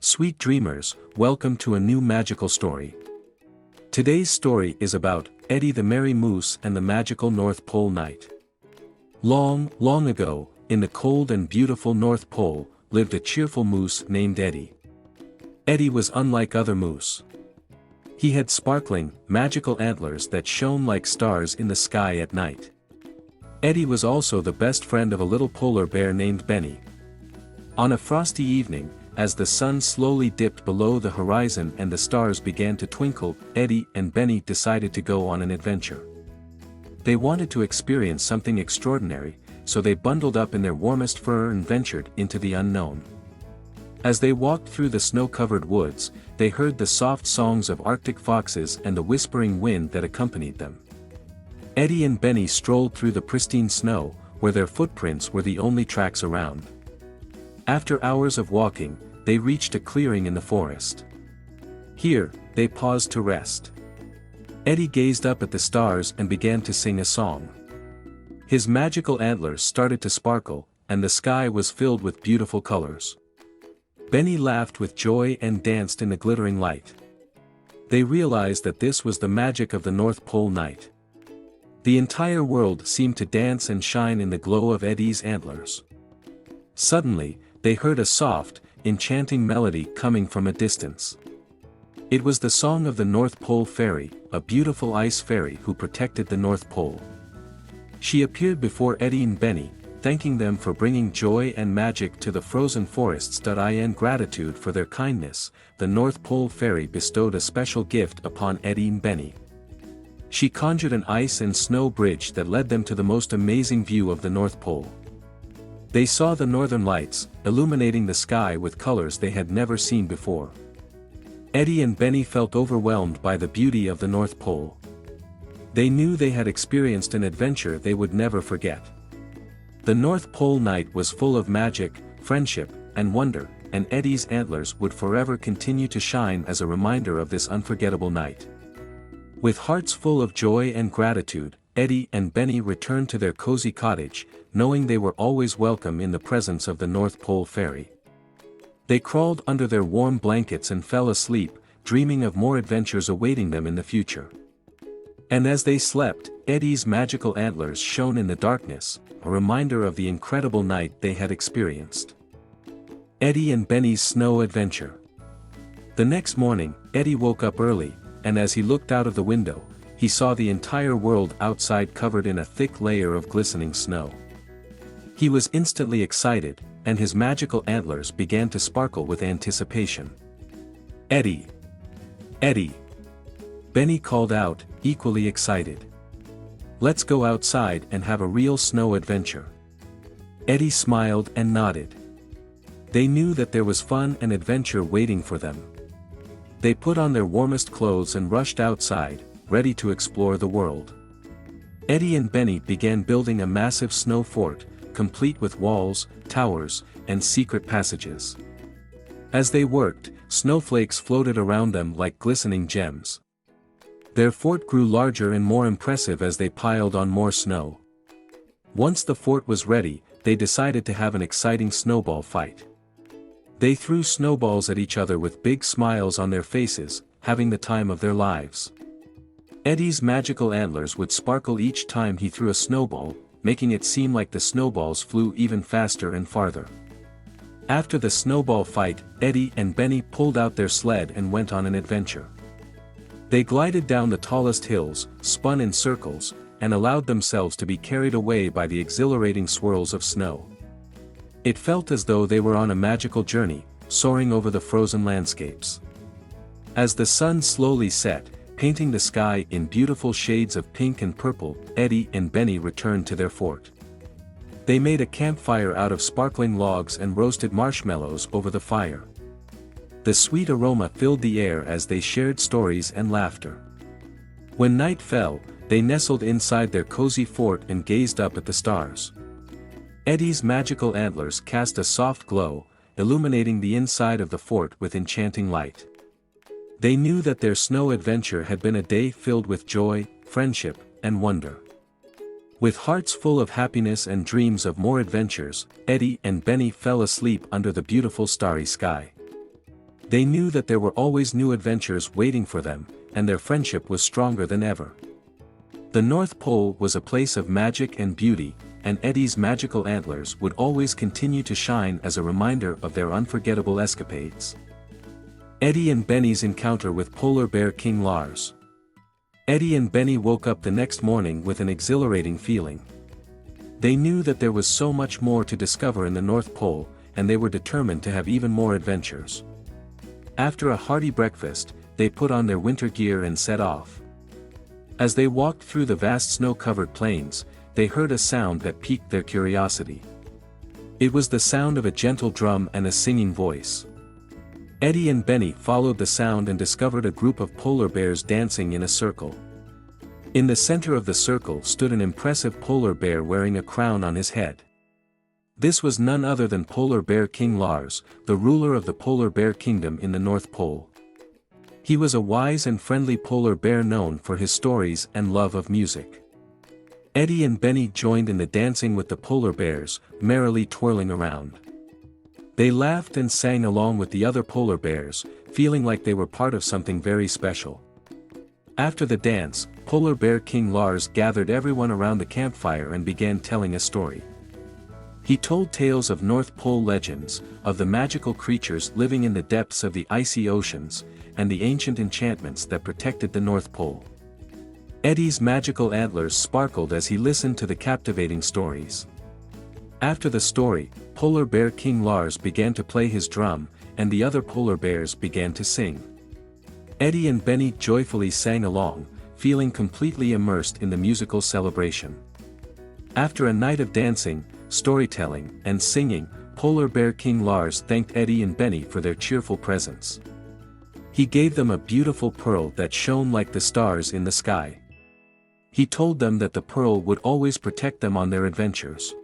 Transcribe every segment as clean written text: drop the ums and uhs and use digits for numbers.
Sweet dreamers, welcome to a new magical story. Today's story is about Eddie the Merry Moose and the magical North Pole Night. Long, long ago, in the cold and beautiful North Pole, lived a cheerful moose named Eddie. Eddie was unlike other moose. He had sparkling, magical antlers that shone like stars in the sky at night. Eddie was also the best friend of a little polar bear named Benny. On a frosty evening, as the sun slowly dipped below the horizon and the stars began to twinkle, Eddie and Benny decided to go on an adventure. They wanted to experience something extraordinary, so they bundled up in their warmest fur and ventured into the unknown. As they walked through the snow-covered woods, they heard the soft songs of Arctic foxes and the whispering wind that accompanied them. Eddie and Benny strolled through the pristine snow, where their footprints were the only tracks around. After hours of walking, they reached a clearing in the forest. Here, they paused to rest. Eddie gazed up at the stars and began to sing a song. His magical antlers started to sparkle, and the sky was filled with beautiful colors. Benny laughed with joy and danced in the glittering light. They realized that this was the magic of the North Pole night. The entire world seemed to dance and shine in the glow of Eddie's antlers. Suddenly, they heard a soft, enchanting melody coming from a distance. It was the song of the North Pole Fairy, a beautiful ice fairy who protected the North Pole. She appeared before Eddie and Benny, thanking them for bringing joy and magic to the frozen forests. In gratitude for their kindness, the North Pole Fairy bestowed a special gift upon Eddie and Benny. She conjured an ice and snow bridge that led them to the most amazing view of the North Pole. They saw the northern lights, illuminating the sky with colors they had never seen before. Eddie and Benny felt overwhelmed by the beauty of the North Pole. They knew they had experienced an adventure they would never forget. The North Pole night was full of magic, friendship, and wonder, and Eddie's antlers would forever continue to shine as a reminder of this unforgettable night. With hearts full of joy and gratitude, Eddie and Benny returned to their cozy cottage, knowing they were always welcome in the presence of the North Pole Fairy. They crawled under their warm blankets and fell asleep, dreaming of more adventures awaiting them in the future. And as they slept, Eddie's magical antlers shone in the darkness, a reminder of the incredible night they had experienced. Eddie and Benny's Snow Adventure. The next morning, Eddie woke up early, and as he looked out of the window, he saw the entire world outside covered in a thick layer of glistening snow. He was instantly excited, and his magical antlers began to sparkle with anticipation. "Eddie! Eddie!" Benny called out, equally excited. "Let's go outside and have a real snow adventure." Eddie smiled and nodded. They knew that there was fun and adventure waiting for them. They put on their warmest clothes and rushed outside, ready to explore the world. Eddie and Benny began building a massive snow fort, complete with walls, towers, and secret passages. As they worked, snowflakes floated around them like glistening gems. Their fort grew larger and more impressive as they piled on more snow. Once the fort was ready, they decided to have an exciting snowball fight. They threw snowballs at each other with big smiles on their faces, having the time of their lives. Eddie's magical antlers would sparkle each time he threw a snowball, making it seem like the snowballs flew even faster and farther. After the snowball fight, Eddie and Benny pulled out their sled and went on an adventure. They glided down the tallest hills, spun in circles, and allowed themselves to be carried away by the exhilarating swirls of snow. It felt as though they were on a magical journey, soaring over the frozen landscapes. As the sun slowly set, painting the sky in beautiful shades of pink and purple, Eddie and Benny returned to their fort. They made a campfire out of sparkling logs and roasted marshmallows over the fire. The sweet aroma filled the air as they shared stories and laughter. When night fell, they nestled inside their cozy fort and gazed up at the stars. Eddie's magical antlers cast a soft glow, illuminating the inside of the fort with enchanting light. They knew that their snow adventure had been a day filled with joy, friendship, and wonder. With hearts full of happiness and dreams of more adventures, Eddie and Benny fell asleep under the beautiful starry sky. They knew that there were always new adventures waiting for them, and their friendship was stronger than ever. The North Pole was a place of magic and beauty, and Eddie's magical antlers would always continue to shine as a reminder of their unforgettable escapades. Eddie and Benny's encounter with Polar Bear King Lars. Eddie and Benny woke up the next morning with an exhilarating feeling. They knew that there was so much more to discover in the North Pole, and they were determined to have even more adventures. After a hearty breakfast, they put on their winter gear and set off. As they walked through the vast snow-covered plains, they heard a sound that piqued their curiosity. It was the sound of a gentle drum and a singing voice. Eddie and Benny followed the sound and discovered a group of polar bears dancing in a circle. In the center of the circle stood an impressive polar bear wearing a crown on his head. This was none other than Polar Bear King Lars, the ruler of the Polar Bear Kingdom in the North Pole. He was a wise and friendly polar bear known for his stories and love of music. Eddie and Benny joined in the dancing with the polar bears, merrily twirling around. They laughed and sang along with the other polar bears, feeling like they were part of something very special. After the dance, Polar Bear King Lars gathered everyone around the campfire and began telling a story. He told tales of North Pole legends, of the magical creatures living in the depths of the icy oceans, and the ancient enchantments that protected the North Pole. Eddie's magical antlers sparkled as he listened to the captivating stories. After the story, Polar Bear King Lars began to play his drum, and the other polar bears began to sing. Eddie and Benny joyfully sang along, feeling completely immersed in the musical celebration. After a night of dancing, storytelling, and singing, Polar Bear King Lars thanked Eddie and Benny for their cheerful presence. He gave them a beautiful pearl that shone like the stars in the sky. He told them that the pearl would always protect them on their adventures.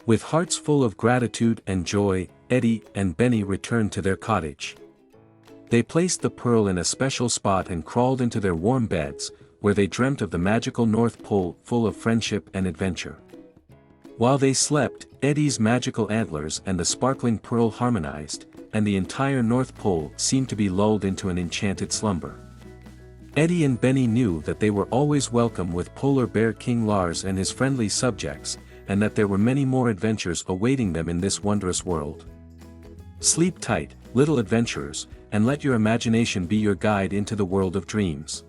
With hearts full of gratitude and joy, Eddie and Benny returned to their cottage. They placed the pearl in a special spot and crawled into their warm beds, where they dreamt of the magical North Pole full of friendship and adventure. While they slept, Eddie's magical antlers and the sparkling pearl harmonized, and the entire North Pole seemed to be lulled into an enchanted slumber. Eddie and Benny knew that they were always welcome with Polar Bear King Lars and his friendly subjects, and that there were many more adventures awaiting them in this wondrous world. Sleep tight, little adventurers, and let your imagination be your guide into the world of dreams.